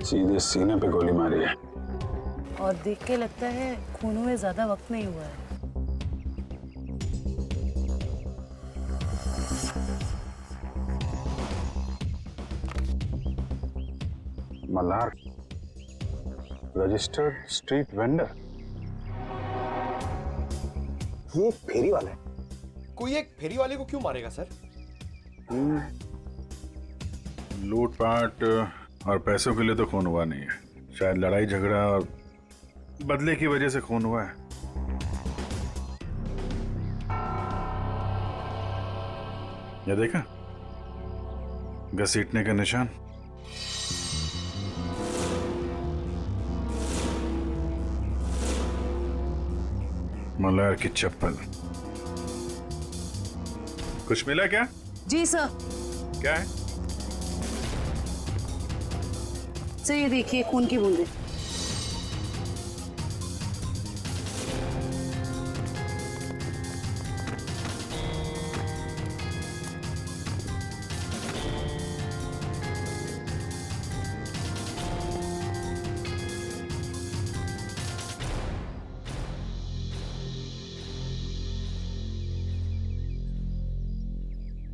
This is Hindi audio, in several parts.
सीधे सीने पे गोली मारी है। और देख के लगता है खून हुए ज्यादा वक्त नहीं हुआ है। Malhar, registered street vendor. ये एक फेरी वाला है। कोई एक फेरी वाले को क्यों मारेगा सर? लूटपाट और पैसों के लिए तो खून हुआ नहीं है, शायद लड़ाई झगड़ा और बदले की वजह से खून हुआ है। ये देखा, घसीटने का निशान। मल्हार की चप्पल। कुछ मिला क्या? जी सर। क्या है? सर ये देखिए खून की बूंदें।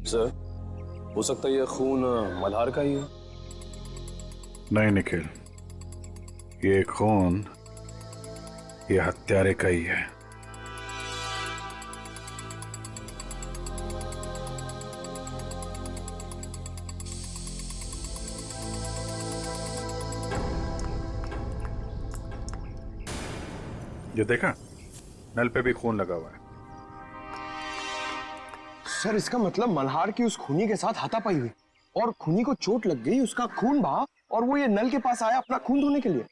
सर, हो सकता है ये खून मल्हार का ही है। नहीं निखिल, ये खून ये हत्यारे का ही है। ये देखा, नल पे भी खून लगा हुआ है। सर इसका मतलब मल्हार की उस खूनी के साथ हाथापाई हुई और खूनी को चोट लग गई, उसका खून बहा और वो ये नल के पास आया अपना खून धोने के लिए।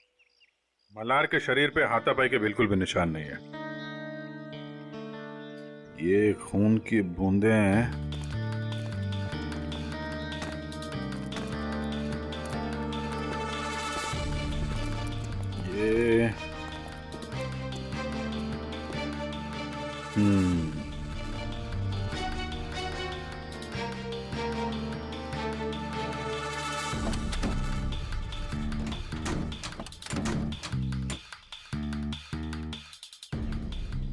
मल्हार के शरीर पे हाथापाई के बिल्कुल भी निशान नहीं है। ये खून की बूंदें हैं। ये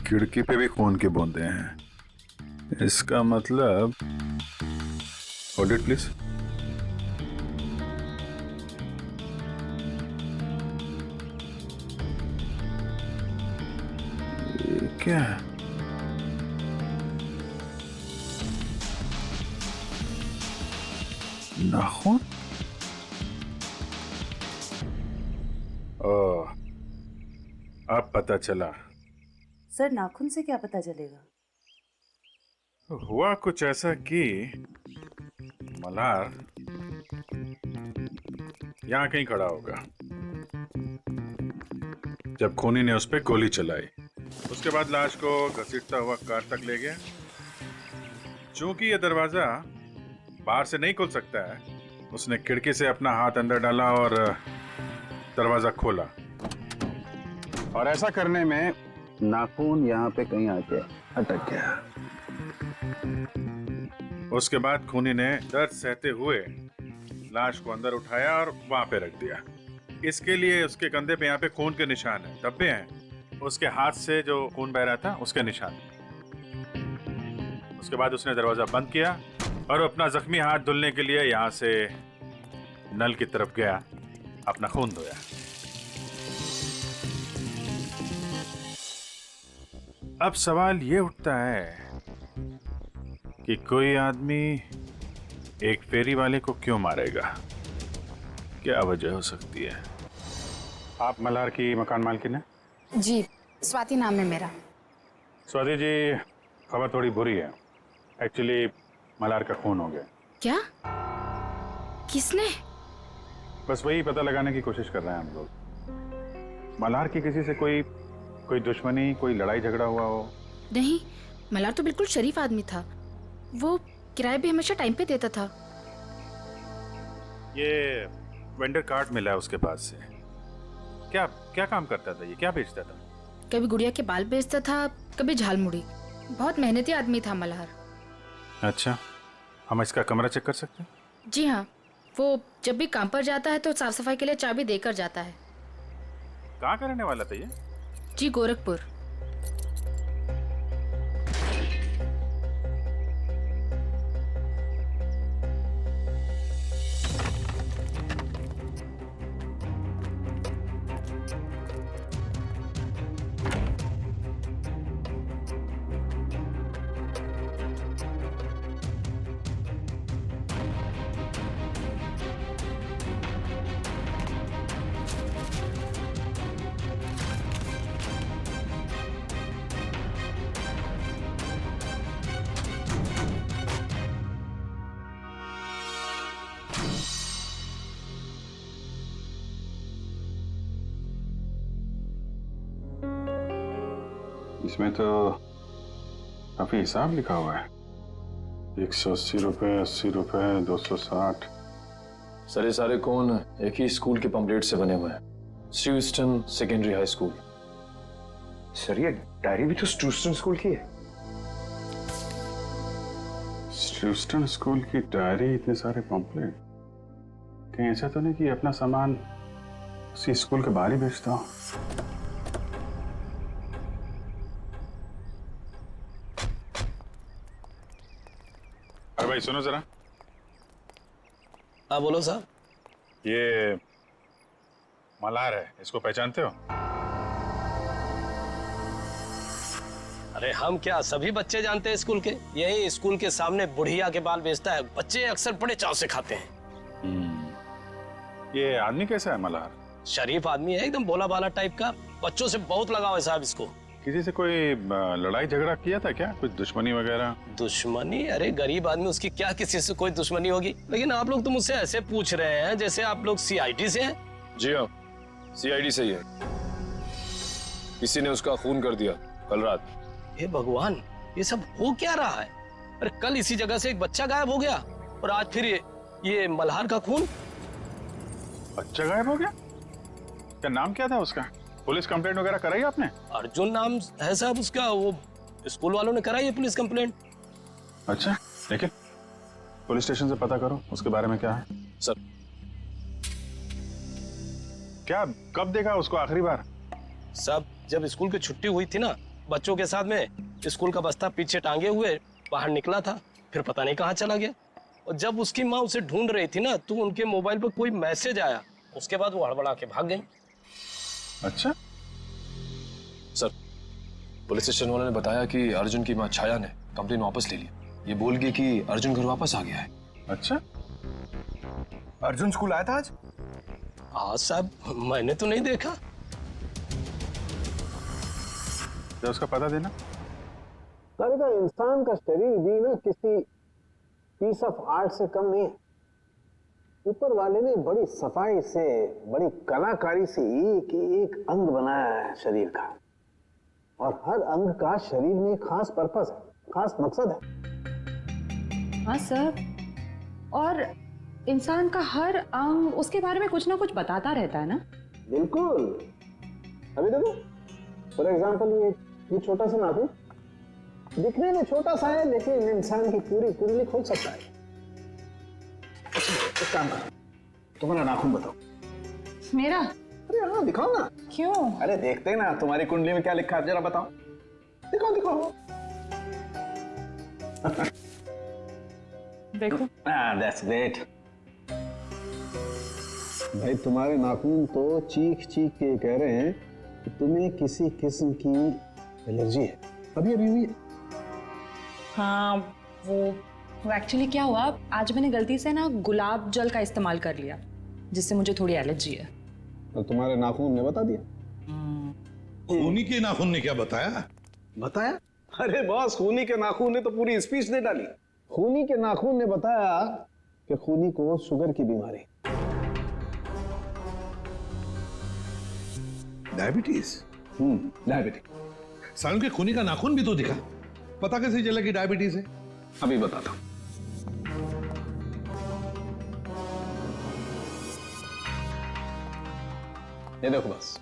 खिड़की पे भी खून की बूंदें हैं। इसका मतलब, होल्ड इट प्लीज। ये क्या है? नाखून? ओह, अब पता चला। सर नाखून से क्या पता चलेगा? हुआ कुछ ऐसा कि मल्हार यहां कहीं खड़ा होगा जब खूनी ने उस पर गोली चलाई। उसके बाद लाश को घसीटता हुआ कार तक ले गया। चूंकि यह दरवाजा बाहर से नहीं खुल सकता है, उसने खिड़की से अपना हाथ अंदर डाला और दरवाजा खोला। और ऐसा करने में नाखून यहाँ पे कहीं आके अटक गया। उसके बाद खूनी ने दर्द सहते हुए लाश को अंदर उठाया और वहां पे रख दिया। इसके लिए उसके कंधे पे यहाँ पे खून के निशान है, धब्बे हैं। उसके हाथ से जो खून बह रहा था उसके निशान। उसके बाद उसने दरवाजा बंद किया और अपना जख्मी हाथ धुलने के लिए यहाँ से नल की तरफ गया, अपना खून धोया। अब सवाल ये उठता है कि कोई आदमी एक फेरी वाले को क्यों मारेगा? क्या वजह हो सकती है? आप मल्हार की मकान मालकिन हैं? जी, स्वाति नाम है मेरा। स्वाति जी, खबर थोड़ी बुरी है। एक्चुअली मल्हार का खून हो गया। क्या? किसने? बस वही पता लगाने की कोशिश कर रहे हैं हम लोग। मल्हार की किसी से कोई दुश्मनी, कोई लड़ाई झगड़ा हुआ हो? नहीं, मल्हार तो बिल्कुल शरीफ आदमी था। वो किराए भी हमेशा टाइम पे देता था। ये वेंडर कार्ड मिला है उसके पास से। क्या क्या काम करता था ये? क्या बेचता था? कभी गुड़िया के बाल बेचता था, कभी झालमुड़ी। बहुत मेहनती आदमी था मल्हार। अच्छा, हम इसका कमरा चेक कर सकते हैं? जी हाँ, वो जब भी काम पर जाता है तो साफ सफाई के लिए चाबी देकर जाता है। कहाँ का रहने वाला था ये? जी गोरखपुर। इसमें तो काफी हिसाब लिखा हुआ है। 180 रुपए, 80 रुपए, 260। सर ये सारे कौन एक ही स्कूल के पम्पलेट से बने हुए हैं, स्टूस्टन सेकेंडरी हाई स्कूल। सर ये डायरी भी तो स्टूस्टन स्कूल की है। स्टूस्टन स्कूल की डायरी, इतने सारे पंपलेट। कहीं ऐसा तो नहीं कि अपना सामान उसी स्कूल के बाहर ही बेचता हूँ? अरे भाई सुनो जरा। हाँ बोलो साहब। ये मल्हार है, इसको पहचानते हो? अरे हम क्या सभी बच्चे जानते हैं स्कूल के। यही स्कूल के सामने बुढ़िया के बाल बेचता है, बच्चे अक्सर बड़े चाव से खाते हैं। ये आदमी कैसा है मल्हार? शरीफ आदमी है, एकदम भोला भाला टाइप का। बच्चों से बहुत लगाव है साहब इसको। किसी से कोई लड़ाई झगड़ा किया था क्या? कुछ दुश्मनी वगैरह? दुश्मनी? अरे गरीब आदमी, उसकी क्या किसी से कोई दुश्मनी होगी। लेकिन आप लोग तो मुझसे ऐसे पूछ रहे हैं जैसे आप लोग सीआईडी से हैं। जी हाँ, सीआईडी से ही है। किसी ने उसका खून कर दिया कल रात। हे भगवान, ये सब हो क्या रहा है? अरे कल इसी जगह से एक बच्चा गायब हो गया और आज फिर ये मल्हार का खून। बच्चा गायब हो गया? क्या नाम क्या था उसका? पुलिस कंप्लेंट वगैरह कराई आपने? अर्जुन नाम है साहब उसका। वो स्कूल वालों ने कराई है पुलिस कंप्लेंट। अच्छा, लेकिन पुलिस स्टेशन से पता करो उसके बारे में क्या है। सर क्या कब देखा उसको आखिरी बार? सब जब स्कूल की छुट्टी हुई थी ना, बच्चों के साथ में स्कूल का बस्ता पीछे टांगे हुए बाहर निकला था, फिर पता नहीं कहाँ चला गया। और जब उसकी माँ उसे ढूंढ रही थी ना, तो उनके मोबाइल पर कोई मैसेज आया। उसके बाद वो हड़बड़ा के भाग गई। अच्छा, सर पुलिस स्टेशन वालों ने बताया कि अर्जुन की मां छाया ने कंप्लेन वापस ले ली। ये बोल गई कि अर्जुन घर वापस आ गया है। अच्छा, अर्जुन स्कूल आया था आज? हाँ साहब, मैंने तो नहीं देखा। तो उसका पता देना। सर का इंसान का शरीर भी ना किसी पीस ऑफ आर्ट से कम नहीं है। ऊपर वाले ने बड़ी सफाई से, बड़ी कलाकारी से एक एक अंग बनाया है शरीर का, और हर अंग का शरीर में खास पर्पस है, खास मकसद है। हाँ सर, और इंसान का हर अंग उसके बारे में कुछ ना कुछ बताता रहता है ना। बिल्कुल। अभी देखो, फॉर एग्जाम्पल ये छोटा सा नाखून दिखने में छोटा सा है, लेकिन इंसान की पूरी कुंडली खोल सकता है। एक काम करो, तुम्हारा नाखून बताओ। मेरा? अरे हाँ, दिखाओ ना। क्यों? अरे देखते हैं ना तुम्हारी कुंडली में क्या लिखा है, जरा बताओ। दिखाओ दिखाओ। देखो। That's great. भाई तुम्हारे नाखून तो चीख चीख के कह रहे हैं कि तुम्हें किसी किस्म की एलर्जी है, अभी अभी हुई है। हाँ, वो एक्चुअली क्या हुआ, आज मैंने गलती से ना गुलाब जल का इस्तेमाल कर लिया, जिससे मुझे थोड़ी एलर्जी है। तो तुम्हारे नाखून ने बता दिया? खूनी के नाखून ने क्या बताया? बताया? अरे बॉस, खूनी के नाखून ने तो पूरी स्पीच दे डाली। खूनी के नाखून ने बताया कि खूनी को शुगर की बीमारी। डायबिटीज? डायबिटीज। सालों के खूनी का नाखून भी तो दिखा, पता कैसे चला कि डायबिटीज है? अभी बताता हूं। ये देखो बस,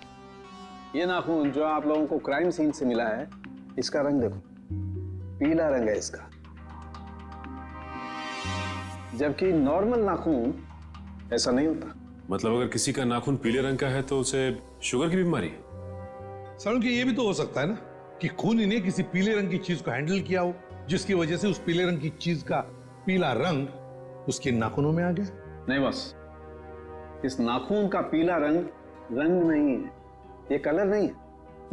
ये नाखून जो आप लोगों को क्राइम सीन से मिला है, इसका रंग देखो, पीला रंग है इसका। जबकि नॉर्मल नाखून ऐसा नहीं होता। मतलब अगर किसी का नाखून पीले रंग का है तो उसे शुगर की बीमारी है? सर उनके ये भी तो हो सकता है ना कि खूनी ने किसी पीले रंग की चीज को हैंडल किया हो, जिसकी वजह से उस पीले रंग की चीज का पीला रंग उसके नाखूनों में आ गया। नहीं बस, इस नाखून का पीला रंग रंग नहीं है, ये कलर नहीं है।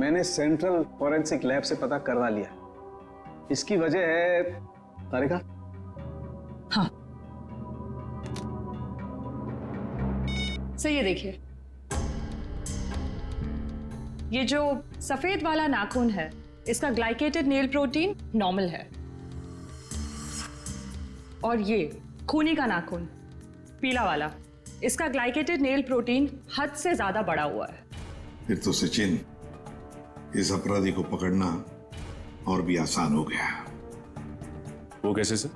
मैंने सेंट्रल फॉरेंसिक लैब से पता करवा लिया। इसकी वजह है तारिका। हाँ, सर ये देखिए, ये जो सफेद वाला नाखून है इसका ग्लाइकेटेड नेल प्रोटीन नॉर्मल है, और ये खूनी का नाखून पीला वाला, इसका ग्लाइकेटेड नेल प्रोटीन हद से ज्यादा बढ़ा हुआ है। फिर तो सचिन, इस अपराधी को पकड़ना और भी आसान हो गया। वो कैसे सर?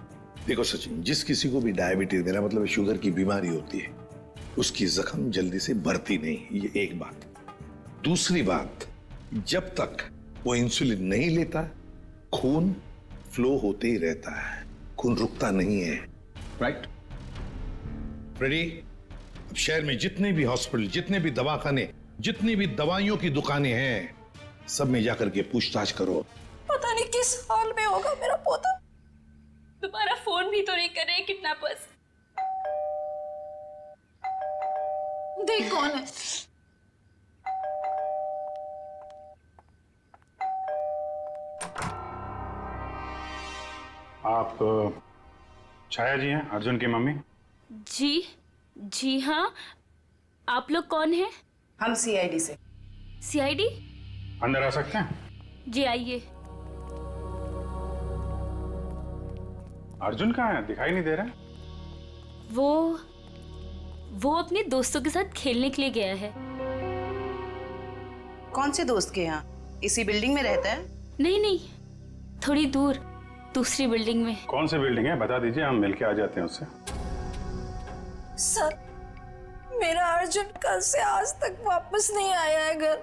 देखो सचिन, जिस किसी को भी डायबिटीज, मेरा मतलब शुगर की बीमारी होती है, उसकी जख्म जल्दी से बढ़ती नहीं, ये एक बात। दूसरी बात, जब तक वो इंसुलिन नहीं लेता खून फ्लो होते ही रहता है, खून रुकता नहीं है। राइट फ्रेडी, अब शहर में जितने भी हॉस्पिटल, जितने भी दवाखाने, जितनी भी दवाइयों की दुकानें हैं, सब में जाकर के पूछताछ करो। पता नहीं किस हाल में होगा मेरा पोता। दोबारा फोन भी तो नहीं कर रहे किडनैपर्स। देख कौन है। आप छाया जी हैं, अर्जुन की मम्मी? जी हाँ, आप लोग कौन हैं? हम सीआईडी से। सीआईडी? अंदर आ सकते हैं? जी आइए। अर्जुन कहाँ है? दिखाई नहीं दे रहा है। वो अपने दोस्तों के साथ खेलने के लिए गया है। कौन से दोस्त के यहाँ? इसी बिल्डिंग में रहता है? नहीं, थोड़ी दूर, दूसरी बिल्डिंग में। कौन सी बिल्डिंग है बता दीजिए, हम मिलके आ जाते हैं उससे। सर, मेरा अर्जुन कल से आज तक वापस नहीं आया है घर।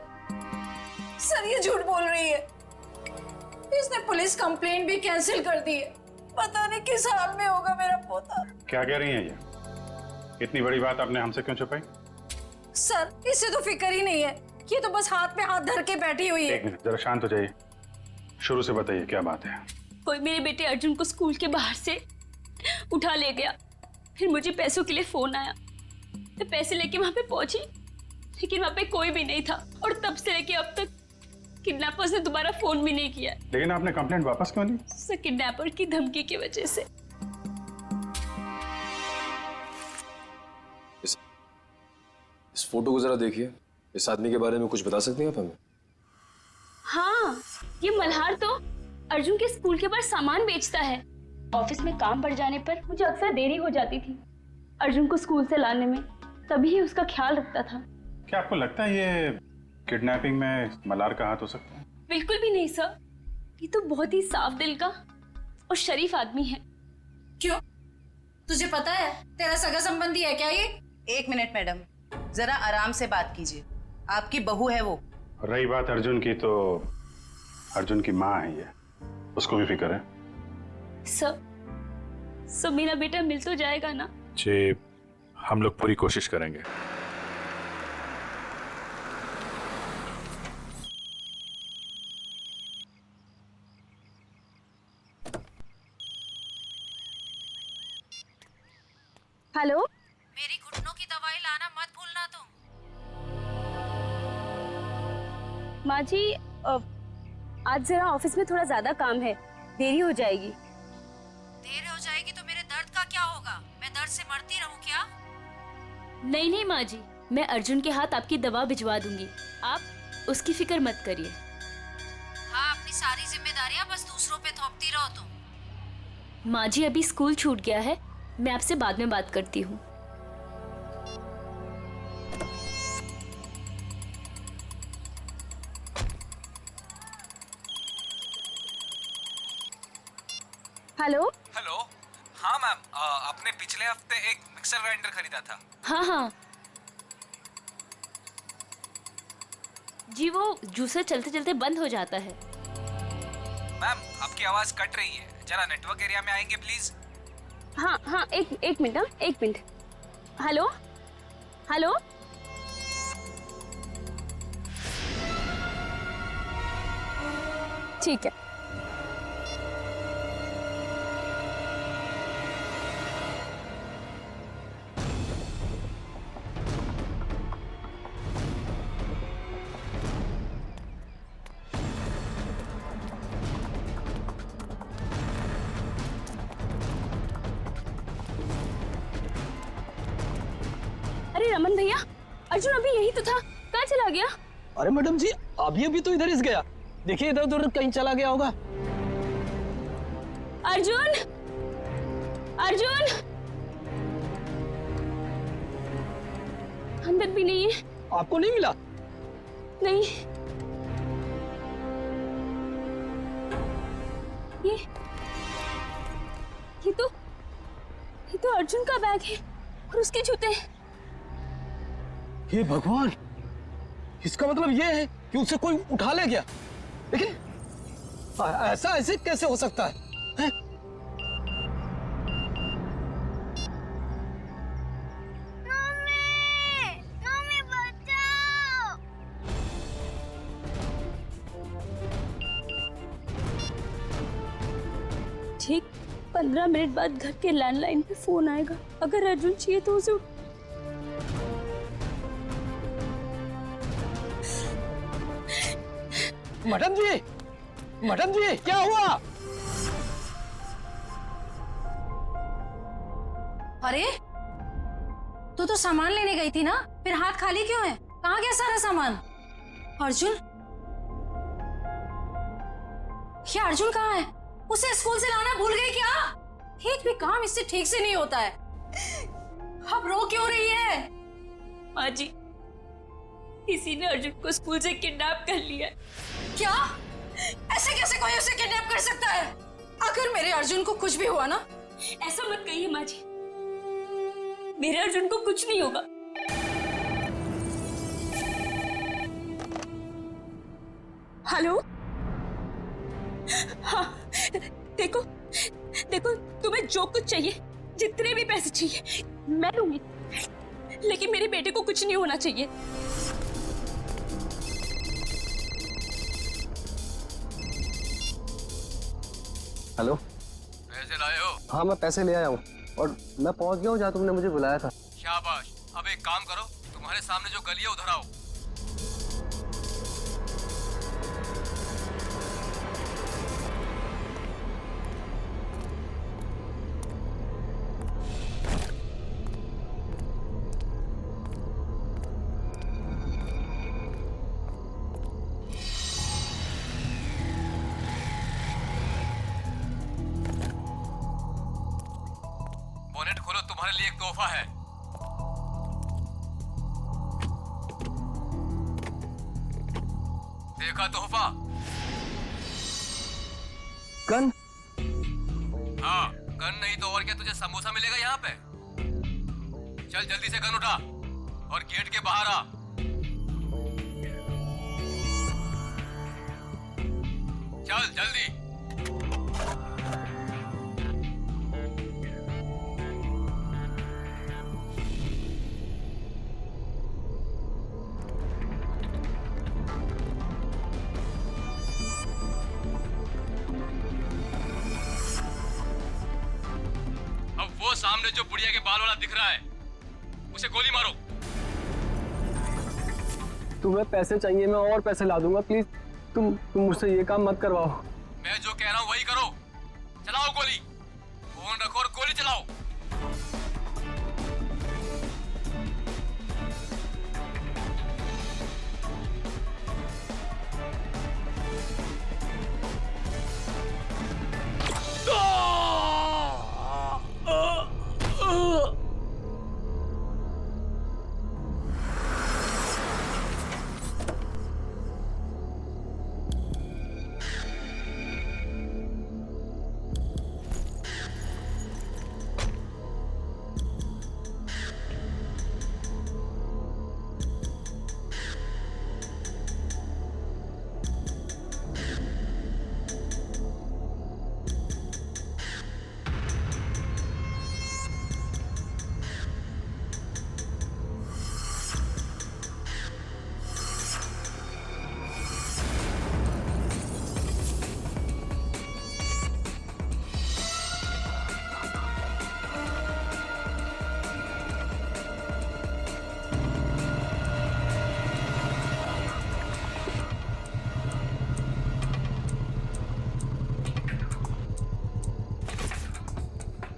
सर ये झूठ बोल रही है। इसने पुलिस कंप्लेंट भी कैंसिल कर दी है। पता नहीं किस हाल में होगा मेरा पोता। क्या कह रही हैं ये? इतनी बड़ी बात आपने हमसे क्यों छुपाई? सर इसे तो फिक्र ही नहीं है, ये तो बस हाथ में हाथ धर के बैठी हुई है। एक मिनट, जरा शांत हो जाइए। शुरू से बताइए क्या बात है। कोई मेरे बेटे अर्जुन को स्कूल के बाहर से उठा ले गया। फिर मुझे पैसों के लिए फोन आया। मैं पैसे लेके वहां पे पहुंची, लेकिन वहां पे कोई भी नहीं था, और तब से लेके अब तक किडनैपर्स ने दोबारा फोन भी नहीं किया। लेकिन आपने कंप्लेंट वापस क्यों ली? सर किडनैपर की धमकी की वजह से। इस फोटो को जरा देखिए। इस आदमी के बारे में कुछ बता सकते हैं आप हमें? हाँ, ये मल्हार तो अर्जुन के स्कूल के बाहर सामान बेचता है। ऑफिस में काम बढ़ जाने पर मुझे अक्सर देरी हो जाती थी अर्जुन को स्कूल से लाने में, तभी ही उसका ख्याल रखता था। क्या आपको लगता है ये किडनैपिंग में मल्हार का हाथ हो सकता है? बिल्कुल भी नहीं सर, ये तो बहुत ही साफ दिल का और शरीफ आदमी है। क्यों? तुझे पता है तेरा सगा संबंधी है क्या ये? एक मिनट मैडम, जरा आराम से बात कीजिए। आपकी बहू है वो। रही बात अर्जुन की, तो अर्जुन की माँ है ये, उसको भी फिक्र है। सब मेरा बेटा मिल तो जाएगा ना? जी, हम लोग पूरी कोशिश करेंगे। हेलो, मेरी घुटनों की दवाई लाना मत भूलना तुम। माँ जी, आज जरा ऑफिस में थोड़ा ज्यादा काम है, देरी हो जाएगी। देर हो जाएगी तो मेरे दर्द का क्या होगा? मैं दर्द से मरती रहूं क्या? नहीं माँ जी, मैं अर्जुन के हाथ आपकी दवा भिजवा दूंगी, आप उसकी फिक्र मत करिए। हाँ, अपनी सारी जिम्मेदारियां बस दूसरों पे थोपती रहो तुम। माँ जी, अभी स्कूल छूट गया है, मैं आपसे बाद में बात करती हूँ। हेलो। हाँ मैम, आपने पिछले हफ्ते एक मिक्सर ग्राइंडर खरीदा था। हाँ जी, वो जूसर चलते चलते बंद हो जाता है। मैम, आपकी आवाज कट रही है, जरा नेटवर्क एरिया में आएंगे प्लीज। हाँ, एक मिनट। हेलो। हेलो, ठीक है। अरे रमन भैया, अर्जुन अभी यही तो था, कहाँ चला गया? अरे मैडम जी, अभी तो इधर इस गया। देखिए इधर उधर कहीं चला गया होगा। अर्जुन, अर्जुन, अंदर भी नहीं है। आपको नहीं मिला? नहीं। ये तो अर्जुन का बैग है और उसके जूते। हे भगवान, इसका मतलब ये है कि उसे कोई उठा ले गया। लेकिन ऐसा ऐसे कैसे हो सकता है, हैं? ठीक 15 मिनट बाद घर के लैंडलाइन पे फोन आएगा। अगर अर्जुन चाहिए तो उसे मैडम जी क्या हुआ? अरे तू तो सामान लेने गई थी ना, फिर हाथ खाली क्यों है? कहाँ गया सारा सामान? अर्जुन, ये अर्जुन कहाँ है? उसे स्कूल से लाना भूल गई क्या? एक भी काम इससे ठीक से नहीं होता है। अब रो क्यों रही है? माँ जी, किसी ने अर्जुन को स्कूल से किडनैप कर लिया। क्या? ऐसे कैसे कोई उसे किडनैप कर सकता है? अगर मेरे अर्जुन को कुछ भी हुआ ना। ऐसा मत कहिए माँ जी, मेरे अर्जुन को कुछ नहीं होगा। हेलो, हाँ, देखो तुम्हें जो कुछ चाहिए, जितने भी पैसे चाहिए मैं दूंगी, लेकिन मेरे बेटे को कुछ नहीं होना चाहिए। हेलो, पैसे लाए हो? हाँ मैं पैसे ले आया हूँ और मैं पहुँच गया हूँ जहाँ तुमने मुझे बुलाया था। शाबाश। अब एक काम करो, तुम्हारे सामने जो गली है उधर आओ। बोनेट खोलो, तुम्हारे लिए एक तोहफा है। देखा तोहफा? गन? हाँ, गन नहीं तो और क्या, तुझे समोसा मिलेगा यहाँ पे। चल जल्दी से गन उठा और गेट के बाहर आ। चल जल्दी। वो सामने जो बुढ़िया के बाल वाला दिख रहा है, उसे गोली मारो। तुम्हें पैसे चाहिए, मैं और पैसे ला दूंगा। प्लीज तुम मुझसे ये काम मत करवाओ। मैं जो कह रहा हूँ वही करो। चलाओ गोली, फोन रखो और गोली चलाओ।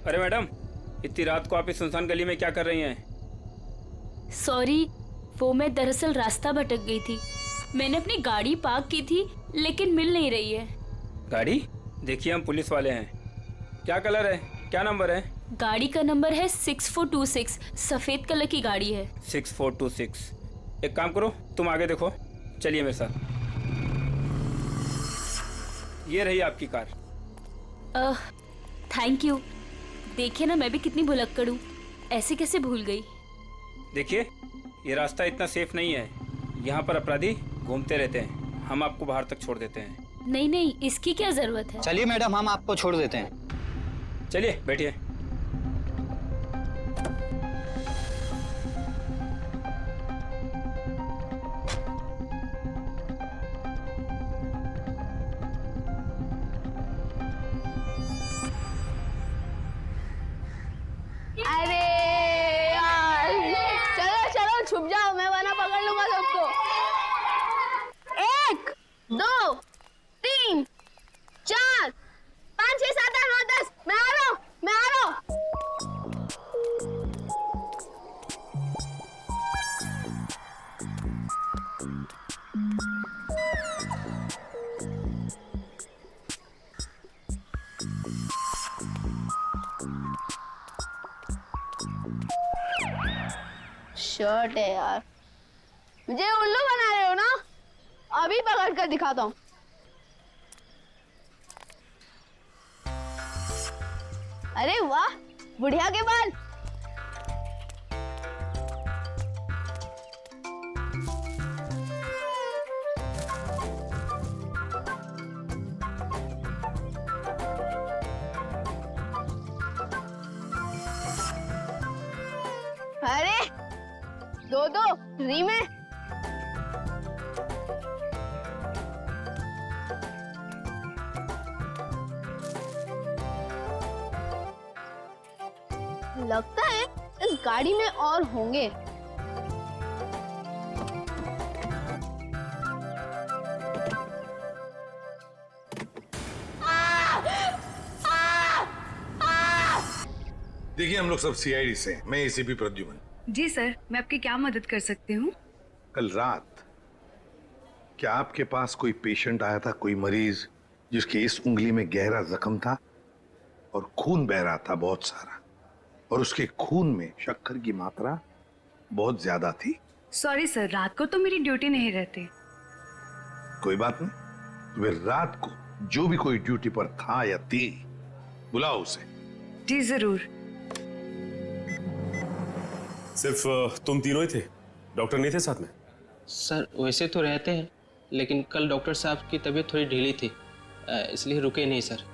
अरे मैडम, इतनी रात को आप इस सुनसान गली में क्या कर रही हैं? सॉरी, वो मैं दरअसल रास्ता भटक गई थी। मैंने अपनी गाड़ी पार्क की थी लेकिन मिल नहीं रही है। गाड़ी? देखिए हम पुलिस वाले हैं। क्या कलर है, क्या नंबर है? गाड़ी का नंबर है 6426, सफेद कलर की गाड़ी है। 6426। एक काम करो, तुम आगे देखो, चलिए मेरे साथ। ये रही आपकी कार। Thank you. देखिए ना, मैं भी कितनी भुलक्कड़ हूँ, ऐसे कैसे भूल गई। देखिए, ये रास्ता इतना सेफ नहीं है, यहाँ पर अपराधी घूमते रहते हैं। हम आपको बाहर तक छोड़ देते हैं। नहीं नहीं, इसकी क्या जरूरत है। चलिए मैडम, हम आपको छोड़ देते हैं। चलिए बैठिए। अरे यार, चलो चलो छुप जाओ, मैं वरना पकड़ लूंगा सबको। 1 2 3 4 5 6 7 8 9 10। मैं आ रहा हूँ, मैं आ रहा हूँ। शर्ट है यार, मुझे उल्लू बना रहे हो ना? अभी पकड़ कर दिखाता हूँ। अरे वाह, बुढ़िया के बाल। अरे दो दो फ्री में। लगता है इस गाड़ी में और होंगे। देखिए, हम लोग सब सीआईडी से हैं। मैं एसीपी प्रद्युमन। जी सर, मैं आपकी क्या मदद कर सकती हूँ? कल रात क्या आपके पास कोई पेशेंट आया था, कोई मरीज जिसके इस उंगली में गहरा जख्म था और खून बह रहा था बहुत सारा, और उसके खून में शक्कर की मात्रा बहुत ज्यादा थी? सॉरी सर, रात को तो मेरी ड्यूटी नहीं रहती। कोई बात नहीं, तो फिर रात को जो भी कोई ड्यूटी पर था या थी, बुलाओ उसे। जी जरूर। सिर्फ तुम तीनों ही थे, डॉक्टर नहीं थे साथ में? सर वैसे तो रहते हैं, लेकिन कल डॉक्टर साहब की तबीयत थोड़ी ढीली थी, इसलिए रुके नहीं सर।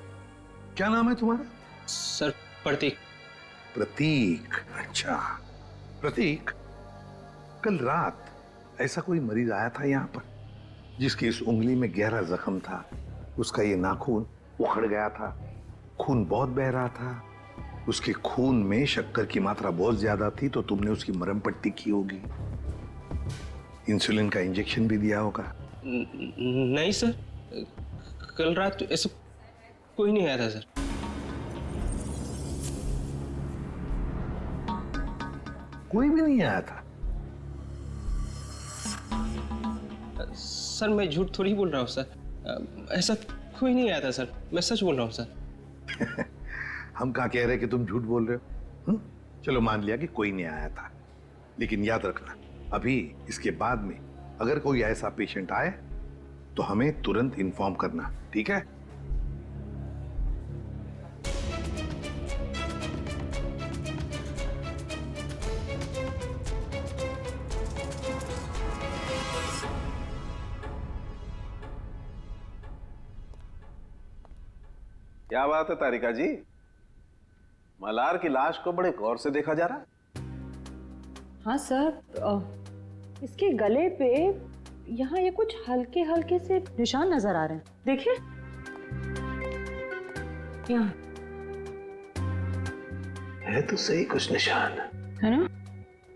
क्या नाम है तुम्हारा? सर प्रतीक। प्रतीक, अच्छा प्रतीक, कल रात ऐसा कोई मरीज आया था यहाँ पर जिसकी इस उंगली में गहरा जख्म था, उसका ये नाखून उखड़ गया था, खून बहुत बह रहा था, उसके खून में शक्कर की मात्रा बहुत ज्यादा थी, तो तुमने उसकी मरहम पट्टी की होगी, इंसुलिन का इंजेक्शन भी दिया होगा। नहीं सर, कल रात ऐसा कोई नहीं आया था सर। कोई भी नहीं आया था? सर मैं झूठ थोड़ी बोल रहा हूँ सर, ऐसा कोई नहीं आया था सर, मैं सच बोल रहा हूँ सर। हम कहाँ कह रहे कि तुम झूठ बोल रहे हो? चलो मान लिया कि कोई नहीं आया था, लेकिन याद रखना, अभी इसके बाद में अगर कोई ऐसा पेशेंट आए तो हमें तुरंत इन्फॉर्म करना, ठीक है? क्या बात है तारिका जी, मल्हार की लाश को बड़े गौर से देखा जा रहा है। हाँ सर, इसके गले पे यहाँ ये कुछ हल्के हल्के से निशान नजर आ रहे हैं, देखिए यहाँ है तो सही कुछ निशान, है ना?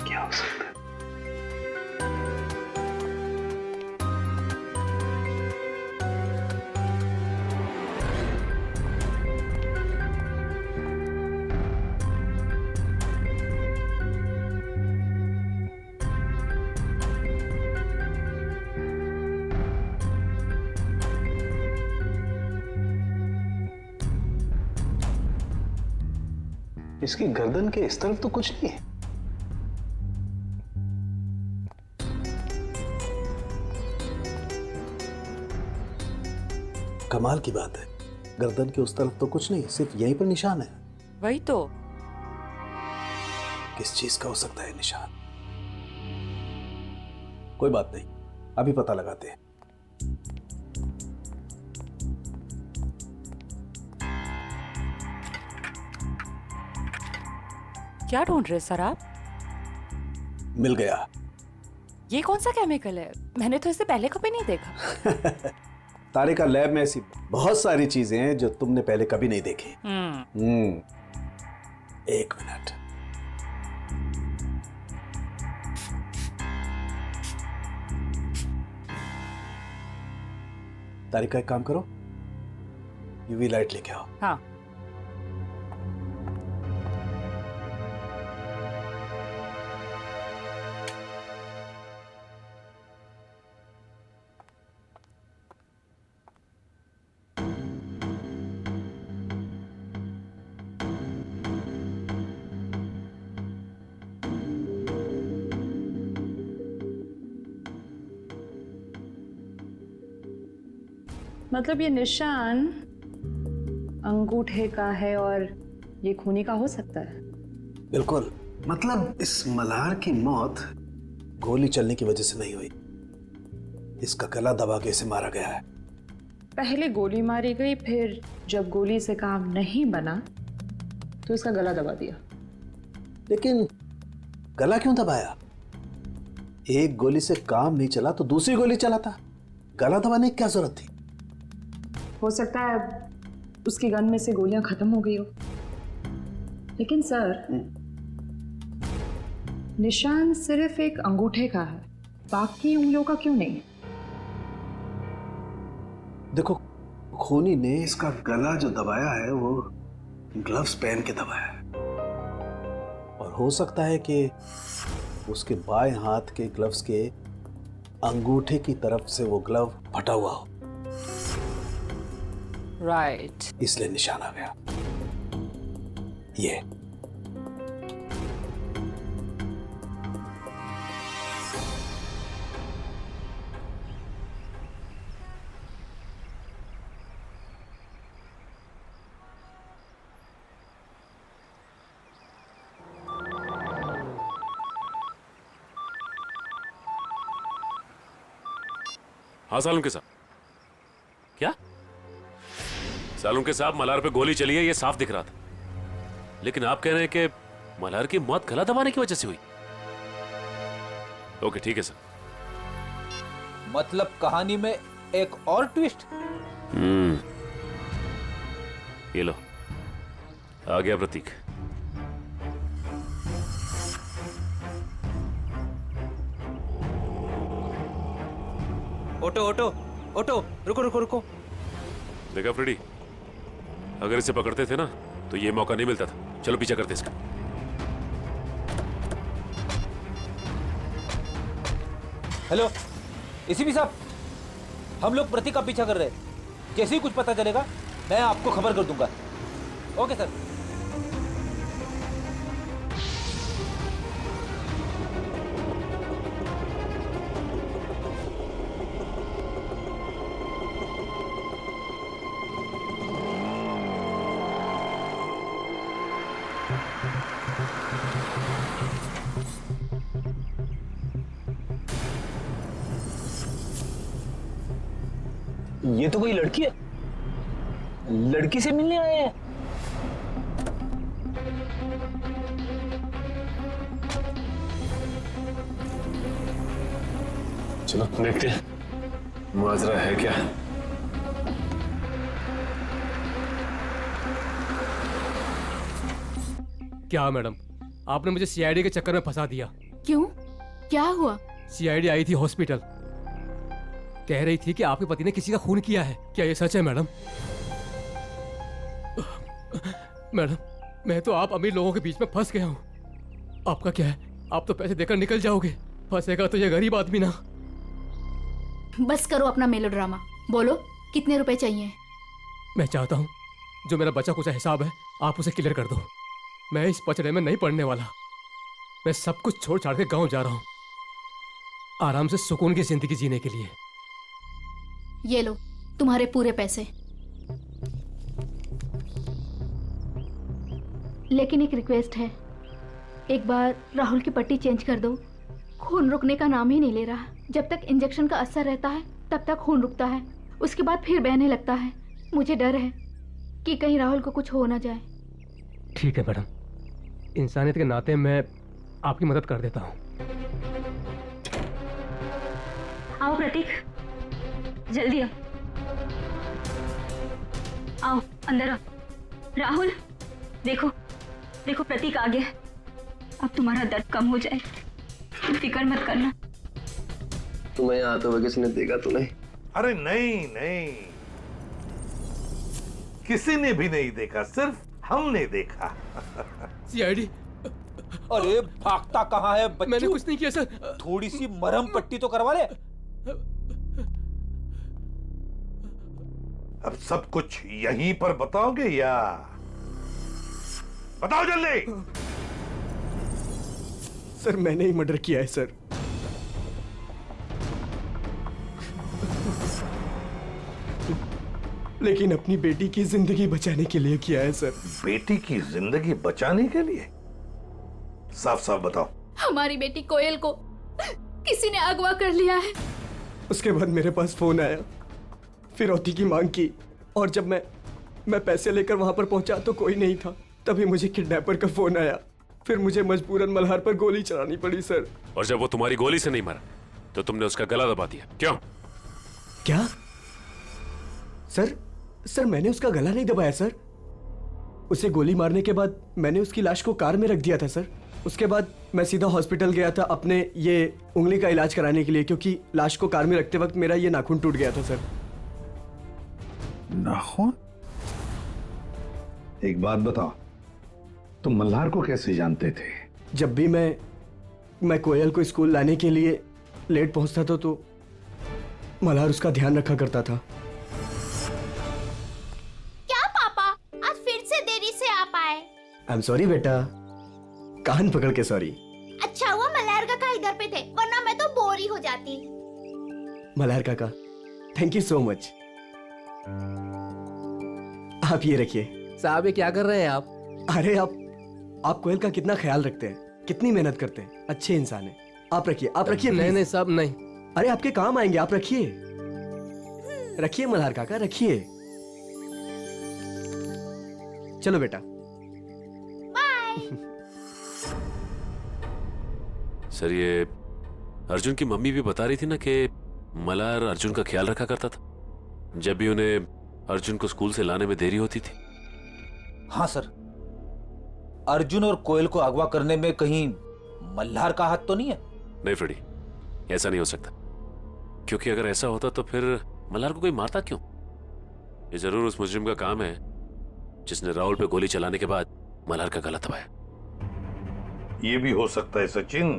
क्या हो सकता है? इसकी गर्दन के इस तरफ तो कुछ नहीं है। कमाल की बात है, गर्दन के उस तरफ तो कुछ नहीं, सिर्फ यहीं पर निशान है। वही तो। किस चीज का हो सकता है निशान? कोई बात नहीं, अभी पता लगाते हैं। क्या ढूंढ रहे सर आप? मिल गया। ये कौन सा केमिकल है? मैंने तो इसे पहले कभी नहीं देखा। तारिका, लैब में ऐसी बहुत सारी चीजें हैं जो तुमने पहले कभी नहीं देखी। एक मिनट। तारिका, एक काम करो, यूवी लाइट लेके आओ। हाँ। मतलब ये निशान अंगूठे का है और ये खूनी का हो सकता है? बिल्कुल। मतलब इस मल्हार की मौत गोली चलने की वजह से नहीं हुई, इसका गला दबा के इसे मारा गया है। पहले गोली मारी गई, फिर जब गोली से काम नहीं बना तो इसका गला दबा दिया। लेकिन गला क्यों दबाया? एक गोली से काम नहीं चला तो दूसरी गोली चलाता। गला दबाने की क्या जरूरत थी? हो सकता है उसकी गन में से गोलियां खत्म हो गई हो। लेकिन सर, निशान सिर्फ एक अंगूठे का है, बाकी उंगलियों का क्यों नहीं? देखो, खूनी ने इसका गला जो दबाया है वो ग्लव्स पहन के दबाया है, और हो सकता है कि उसके बाएं हाथ के ग्लव्स के अंगूठे की तरफ से वो ग्लव फटा हुआ हो। राइट। इसलिए निशान आ गया। ये हाँ सालुंके साहब। क्या? सालुंके साहब, मल्हार पे गोली चली है, ये साफ दिख रहा था, लेकिन आप कह रहे हैं कि मल्हार की मौत गला दबाने की वजह से हुई। ओके, ठीक है सर। मतलब कहानी में एक और ट्विस्ट। ये लो, आ गया प्रतीक। ऑटो ऑटो ऑटो, रुको रुको रुको। देखा फ्रेडी, अगर इसे पकड़ते थे ना तो ये मौका नहीं मिलता था। चलो पीछा करते इसका। हेलो एसीपी साहब, हम लोग प्रतीक का पीछा कर रहे हैं। जैसे ही कुछ पता चलेगा मैं आपको खबर कर दूंगा। Okay sir. ये तो कोई लड़की है, लड़की से मिलने आए हैं। चलो देखते हैं मुआजरा है क्या। क्या मैडम, आपने मुझे सीआईडी के चक्कर में फंसा दिया। क्यों? क्या हुआ? सीआईडी आई थी हॉस्पिटल, कह रही थी कि आपके पति ने किसी का खून किया है। क्या ये सच है मैडम? मैडम, मैं तो आप अमीर लोगों के बीच में फंस गया हूँ। आपका क्या है, आप तो पैसे देकर निकल जाओगे, फंसेगा तो ये गरीब आदमी ना। बस करो अपना मेलोड्रामा, बोलो कितने रुपए चाहिए? मैं चाहता हूँ जो मेरा बचा कुछ हिसाब है आप उसे क्लियर कर दो। मैं इस पचड़े में नहीं पड़ने वाला। मैं सब कुछ छोड़ छाड़ के गांव जा रहा हूं, आराम से सुकून की जिंदगी जीने के लिए। ये लो तुम्हारे पूरे पैसे। लेकिन एक रिक्वेस्ट है, एक बार राहुल की पट्टी चेंज कर दो। खून रुकने का नाम ही नहीं ले रहा। जब तक इंजेक्शन का असर रहता है तब तक खून रुकता है, उसके बाद फिर बहने लगता है। मुझे डर है कि कहीं राहुल को कुछ हो ना जाए। ठीक है मैडम, इंसानियत के नाते मैं आपकी मदद कर देता हूँ। आओ प्रतीक, जल्दी आओ, आओ अंदर आओ। राहुल देखो देखो, प्रतीक आ गया। अब तुम्हारा दर्द कम हो जाए, तुम फिक्र मत करना। तुम्हें यहाँ आते हुए किसने देखा तो नहीं? अरे नहीं नहीं, किसी ने भी नहीं देखा, सिर्फ हमने देखा। सीआईडी। अरे भागता कहाँ है बच्चू? मैंने कुछ नहीं किया सर। थोड़ी सी मरहम पट्टी तो करवा ले। अब सब कुछ यहीं पर बताओगे या बताओ जल्दी। सर मैंने ही मर्डर किया है सर। लेकिन अपनी बेटी की जिंदगी बचाने के लिए किया है सर। बेटी की जिंदगी बचाने के लिए? साफ साफ बताओ। हमारी बेटी कोयल को किसी ने अगवा कर लिया है। उसके बाद मेरे पास फोन आया, फिरौती की मांग की, और जब मैं पैसे लेकर वहां पर पहुंचा तो कोई नहीं था। तभी मुझे किडनैपर का फोन आया, फिर मुझे मजबूरन मल्हार पर गोली चलानी पड़ी सर। और जब वो तुम्हारी गोली से नहीं मरा तो तुमने उसका गला दबा दिया, क्यों? क्या सर मैंने उसका गला नहीं दबाया सर। उसे गोली मारने के बाद मैंने उसकी लाश को कार में रख दिया था सर। उसके बाद मैं सीधा हॉस्पिटल गया था अपने ये उंगली का इलाज कराने के लिए, क्योंकि लाश को कार में रखते वक्त मेरा ये नाखून टूट गया था सर। नाखून? एक बात बताओ, तुम मल्हार को कैसे जानते थे? जब भी मैं कोयल को स्कूल लाने के लिए लेट पहुंचता था तो मल्हार उसका ध्यान रखा करता था। क्या पापा, आज फिर से देरी से आ पाए? आई एम सॉरी बेटा, कान पकड़ के सॉरी। अच्छा हुआ मल्हार काका इधर पे थे, वरना मैं तो बोर ही हो जाती। मल्हार काका, थैंक यू सो मच। आप ये रखिए। साहब ये क्या कर रहे हैं आप? अरे आप कोयल का कितना ख्याल रखते हैं, कितनी मेहनत करते हैं, अच्छे इंसान हैं। आप रखिए नहीं साहब नहीं। अरे आपके काम आएंगे, आप रखिए मल्हार काका, रखिए। चलो बेटा। सर ये अर्जुन की मम्मी भी बता रही थी ना कि मल्हार अर्जुन का ख्याल रखा करता था जब भी उन्हें अर्जुन को स्कूल से लाने में देरी होती थी। हाँ सर, अर्जुन और कोयल को अगवा करने में कहीं मल्हार का हाथ तो नहीं है? नहीं फ्रेडी, ऐसा नहीं हो सकता, क्योंकि अगर ऐसा होता तो फिर मल्हार को कोई मारता क्यों? ये जरूर उस मुजरिम का काम है जिसने राहुल पे गोली चलाने के बाद मल्हार का गला दबाया। ये भी हो सकता है सचिन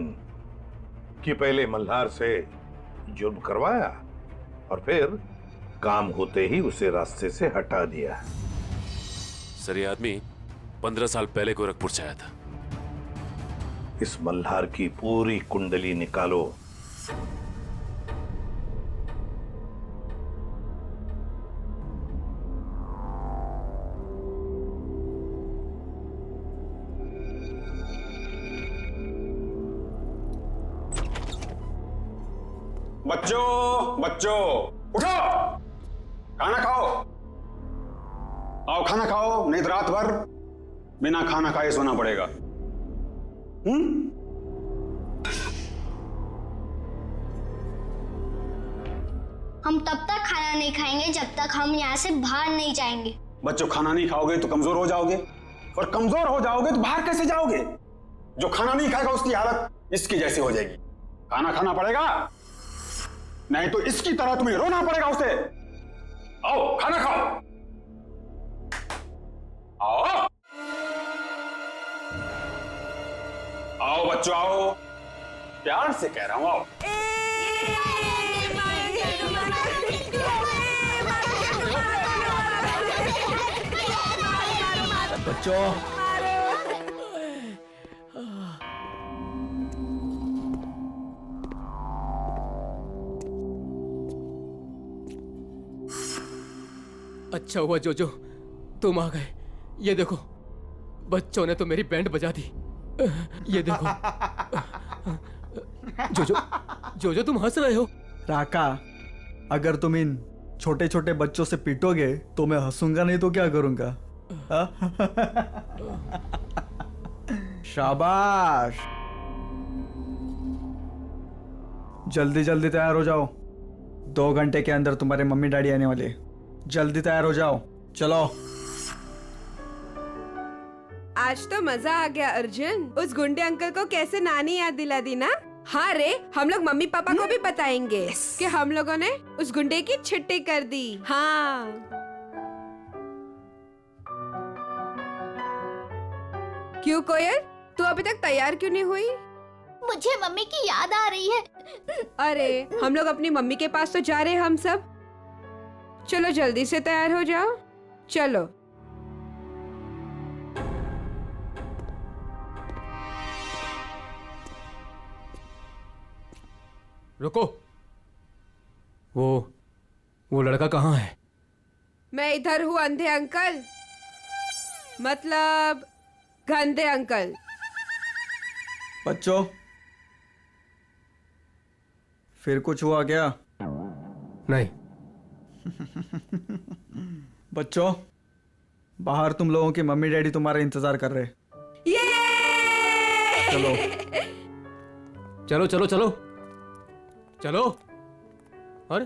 कि पहले मल्हार से जुर्म करवाया और फिर काम होते ही उसे रास्ते से हटा दिया। सर ये आदमी 15 साल पहले गोरखपुर से आया था। इस मल्हार की पूरी कुंडली निकालो। बच्चों उठो, खाना खाओ। आओ खाना खाओ, नहीं तो रात भर बिना खाना खाए सोना पड़ेगा। हम तब तक खाना नहीं खाएंगे जब तक हम यहाँ से बाहर नहीं जाएंगे। बच्चों खाना नहीं खाओगे तो कमजोर हो जाओगे, और कमजोर हो जाओगे तो बाहर कैसे जाओगे? जो खाना नहीं खाएगा उसकी हालत इसकी जैसी हो जाएगी। खाना खाना पड़ेगा, नहीं तो इसकी तरह तुम्हें रोना पड़ेगा उसे। आओ खाना खाओ, आओ आओ बच्चों आओ, प्यार से कह रहा हूं आओ। बच्चों अच्छा हुआ जोजो तुम आ गए। ये देखो बच्चों ने तो मेरी बैंड बजा दी। ये देखो। जोजो जोजो तुम हंस रहे हो। राका, अगर तुम इन छोटे छोटे बच्चों से पीटोगे तो मैं हंसूंगा, नहीं तो क्या करूंगा? शाबाश। जल्दी जल्दी तैयार हो जाओ, 2 घंटे के अंदर तुम्हारे मम्मी डैडी आने वाले। जल्दी तैयार हो जाओ, चलो। आज तो मजा आ गया अर्जुन। उस गुंडे अंकल को कैसे नानी याद दिला दी ना। हाँ रे, हम लोग मम्मी पापा को भी बताएंगे कि हम लोगों ने उस गुंडे की छुट्टी कर दी। हाँ। क्यों कोयल, तू अभी तक तैयार क्यों नहीं हुई? मुझे मम्मी की याद आ रही है। अरे हम लोग अपनी मम्मी के पास तो जा रहे हैं हम सब। चलो जल्दी से तैयार हो जाओ, चलो। रुको, वो लड़का कहाँ है? मैं इधर हूँ अंधे अंकल, मतलब गंदे अंकल। बच्चों, फिर कुछ हुआ क्या? नहीं। बच्चों, बाहर तुम लोगों के मम्मी डैडी तुम्हारा इंतजार कर रहे। चलो चलो चलो चलो चलो। अरे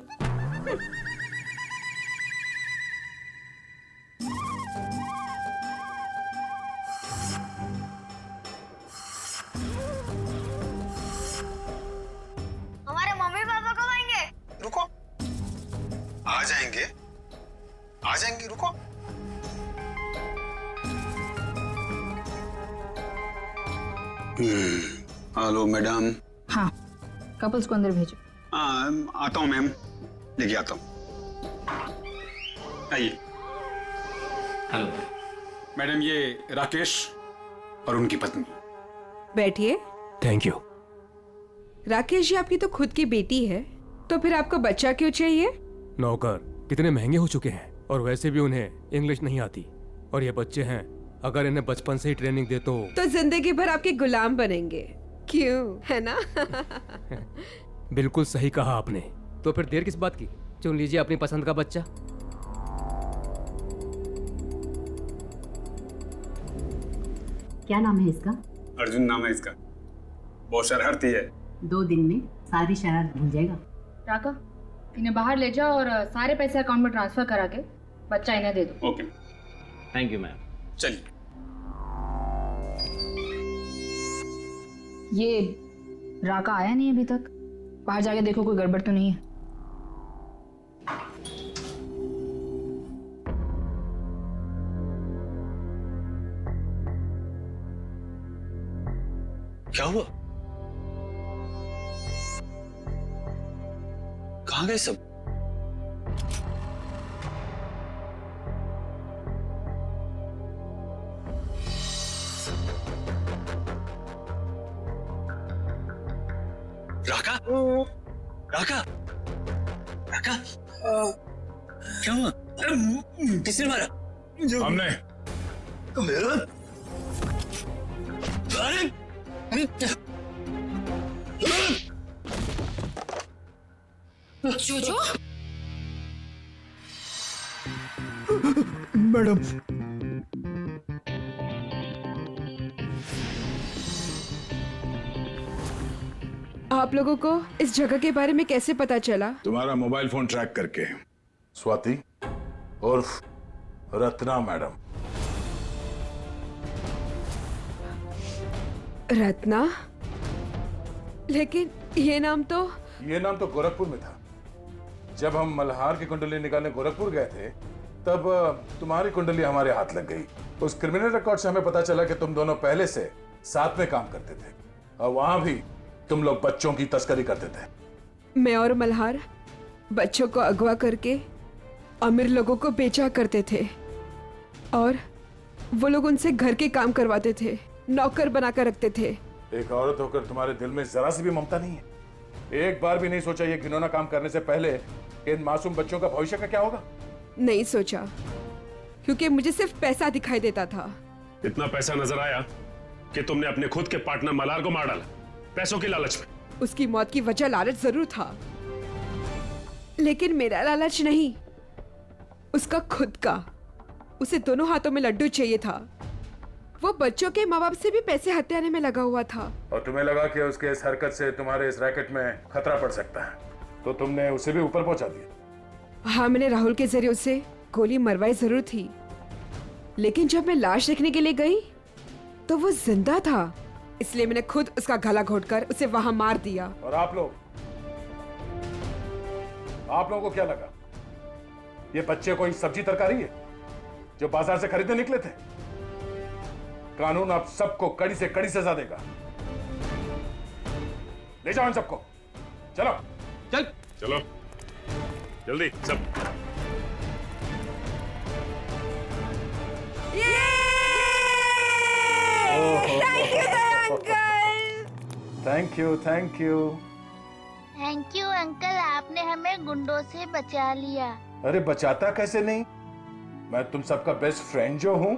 हमारे मम्मी पापा कब आएंगे? रुको, आ जाएंगे, आ जाएंगे, रुको। Hello madam. हाँ, कपल्स को अंदर भेजो। आता हूँ मैम, लेके आता हूँ। आइए। हेलो मैडम, ये राकेश और उनकी पत्नी। बैठिए। Thank you. राकेश जी, आपकी तो खुद की बेटी है, तो फिर आपको बच्चा क्यों चाहिए? नौकर कितने महंगे हो चुके हैं, और वैसे भी उन्हें इंग्लिश नहीं आती। और ये बच्चे हैं, अगर इन्हें बचपन से ही ट्रेनिंग दे तो जिंदगी भर आपके गुलाम बनेंगे, क्यों, है ना? बिल्कुल सही कहा आपने। तो फिर देर किस बात की, चुन लीजिए अपनी पसंद का बच्चा। क्या नाम है इसका? अर्जुन नाम है इसका। बहुत शरारती है। 2 दिन में सारी शरारत भूल जाएगा। राका, इन्हें बाहर ले जाओ और सारे पैसे अकाउंट में ट्रांसफर करा के बच्चा इन्हें दे दो। Okay, thank you ma'am. चलिए। ये राका आया नहीं अभी तक, बाहर जाके देखो कोई गड़बड़ तो नहीं है। क्या हुआ? कहाँ गए सब? राका? राका? राका? क्या हुआ? किसने मारा? हमने। अरे! जोजो? मैडम, आप लोगों को इस जगह के बारे में कैसे पता चला? तुम्हारा मोबाइल फोन ट्रैक करके। स्वाति उर्फ रत्ना मैडम। रत्ना? लेकिन ये नाम तो गोरखपुर में था। जब हम मल्हार की कुंडली निकालने गोरखपुर गए थे, तब तुम्हारी कुंडली हमारे हाथ लग गई। उस क्रिमिनल रिकॉर्ड से हमें पता चला कि तुम दोनों पहले से साथ में काम करते थे, और वहां भी तुम लोग बच्चों की तस्करी करते थे। मैं और मल्हार बच्चों को अगवा करके अमीर लोगों को बेचा करते थे, और वो लोग उनसे घर के काम करवाते थे, नौकर बनाकर रखते थे। एक औरत होकर तुम्हारे दिल में जरा सी भी ममता नहीं है? एक बार भी नहीं सोचा ये घिनौना काम करने से पहले कि इन मासूम बच्चों का भविष्य का क्या होगा? नहीं सोचा, क्योंकि मुझे सिर्फ पैसा दिखाई देता था। इतना पैसा नजर आया कि तुमने अपने खुद के पार्टनर मलार को मार डाला पैसों की लालच में। उसकी मौत की वजह लालच जरूर था, लेकिन मेरा लालच नहीं, उसका खुद का। उसे दोनों हाथों में लड्डू चाहिए था। वो बच्चों के माँ बाप से भी पैसे हथियाने में लगा हुआ था। और तुम्हें लगा कि उसके इस हरकत से तुम्हारे इस रैकेट में खतरा पड़ सकता है, तो तुमने उसे भी ऊपर पहुंचा दिया। हाँ, मैंने राहुल के जरिए उसे गोली मरवाई जरूर थी, लेकिन जब मैं लाश देखने के लिए गई तो वो जिंदा था, इसलिए मैंने खुद उसका गला घोटकर उसे वहां मार दिया। और आप लोगों को क्या लगा ये बच्चे कोई सब्जी तरकारी है जो बाजार से खरीदने निकले थे? कानून आप सबको कड़ी से कड़ी सजा देगा। ले जाओ इन सबको, चलो चलो जल्दी सब। Thank you thank you uncle, आपने हमें गुंडों से बचा लिया। अरे बचाता कैसे नहीं, मैं तुम सबका बेस्ट फ्रेंड जो हूँ।